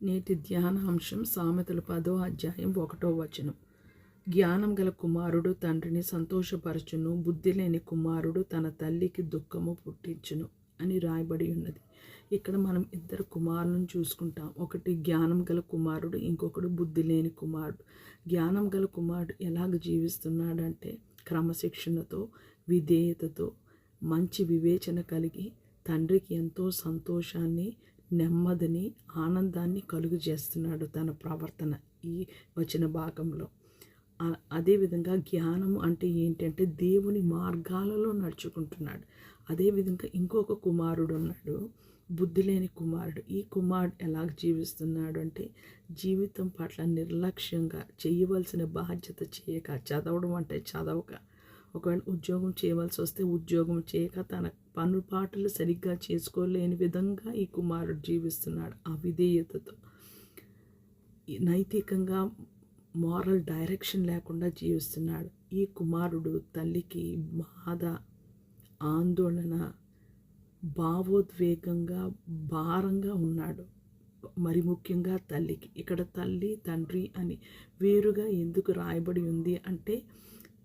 నేటి ధ్యానాంశం సామెతలు 10వ అధ్యాయం 1వ వచనం. జ్ఞానం గల కుమారుడు తండ్రిని సంతోషపరచును, బుద్ధి లేని కుమారుడు తన తల్లికి దుఃఖము పుట్టించును అని రాయబడి ఉన్నది. ఇక్కడ మనం ఇద్దరు కుమారులను చూసుకుంటాం. ఒకటి జ్ఞానం గల కుమారుడు, ఇంకొకడు బుద్ధి లేని కుమారుడు. జ్ఞానం గల కుమారుడు ఎలాగ జీవిస్తున్నాడంటే క్రమశిక్షణతో, విధేయతతో, మంచి వివేచన కలిగి తండ్రికి ఎంతో సంతోషాన్ని, నెమ్మదిని, ఆనందాన్ని కలుగు చేస్తున్నాడు తన ప్రవర్తన ఈ వచ్చిన భాగంలో. అదేవిధంగా జ్ఞానం అంటే ఏంటంటే దేవుని మార్గాలలో నడుచుకుంటున్నాడు. అదేవిధంగా ఇంకొక కుమారుడు ఉన్నాడు, బుద్ధి లేని కుమారుడు. ఈ కుమారుడు ఎలాగ జీవిస్తున్నాడు అంటే జీవితం పట్ల నిర్లక్ష్యంగా, చేయవలసిన బాధ్యత చేయక, చదవడం అంటే చదవక, ఒకవేళ ఉద్యోగం చేయవలసి వస్తే ఉద్యోగం చేయక, తన పనుపాటలు సరిగ్గా చేసుకోలేని విధంగా ఈ కుమారుడు జీవిస్తున్నాడు. అవిధేయతతో, నైతికంగా మారల్ డైరెక్షన్ లేకుండా జీవిస్తున్నాడు. ఈ కుమారుడు తల్లికి బాధ, ఆందోళన, భావోద్వేగంగా, భారంగా ఉన్నాడు. మరి ముఖ్యంగా తల్లికి. ఇక్కడ తల్లి, తండ్రి అని వేరుగా ఎందుకు రాయబడి ఉంది అంటే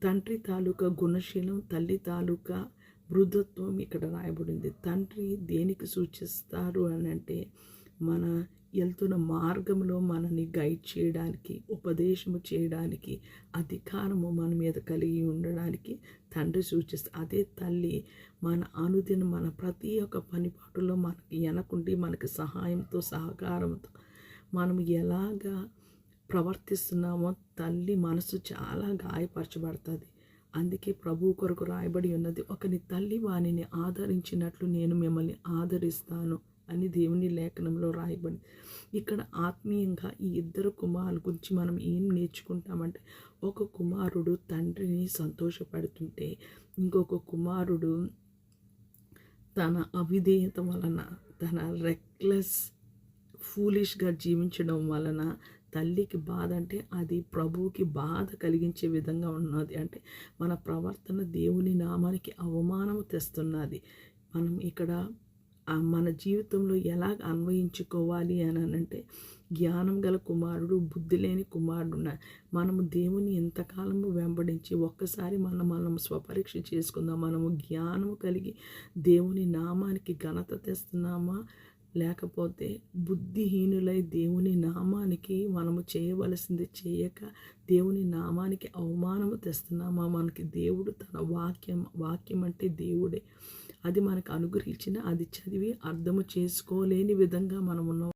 తండ్రి తాలూకా గుణశీలం, తల్లి తాలూకా మృదుత్వం ఇక్కడ రాయబడింది. తండ్రి దేనికి సూచిస్తారు అని అంటే మన వెళ్తున్న మార్గంలో మనని గైడ్ చేయడానికి, ఉపదేశము చేయడానికి, అధికారము మన మీద కలిగి ఉండడానికి తండ్రి సూచిస్తారు. అదే తల్లి మన అనుదినం మన ప్రతి ఒక్క పనిపాటులో మనకి వెనకుండి మనకి సహాయంతో, సహకారంతో మనం ఎలాగా ప్రవర్తిస్తున్నామో తల్లి మనసు చాలా గాయపరచబడుతుంది. అందుకే ప్రభువు కొరకు రాయబడి ఉన్నది, ఒకని తల్లి వానిని ఆదరించినట్లు నేను మిమ్మల్ని ఆదరిస్తాను అని దేవుని లేఖనంలో రాయబడి. ఇక్కడ ఆత్మీయంగా ఈ ఇద్దరు కుమారుల గురించి మనం ఏం నేర్చుకుంటామంటే, ఒక కుమారుడు తండ్రిని సంతోషపెడుతుంటే ఇంకొక కుమారుడు తన అవిధేయత వలన, తన రెక్లెస్ ఫూలిష్గా జీవించడం వలన తల్లికి బాధ. అంటే అది ప్రభువుకి బాధ కలిగించే విధంగా ఉన్నది. అంటే మన ప్రవర్తన దేవుని నామానికి అవమానం తెస్తున్నది. మనం ఇక్కడ మన జీవితంలో ఎలా అన్వయించుకోవాలి అని అంటే జ్ఞానం గల కుమారుడు, బుద్ధి లేని కుమారుడు. మనము దేవుని ఎంతకాలము వెంబడించి ఒక్కసారి మనం స్వపరీక్ష చేసుకుందాం. మనము జ్ఞానము కలిగి దేవుని నామానికి ఘనత తెస్తున్నామా, లేకపోతే బుద్ధిహీనులై దేవుని నామానికి మనము చేయవలసింది చేయక దేవుని నామానికి అవమానము తెస్తున్నామా? మనకి దేవుడు తన వాక్యం అంటే దేవుడే, అది మనకు అనుగ్రహించిన, అది చదివి అర్థము చేసుకోలేని విధంగా మనం ఉన్నాం.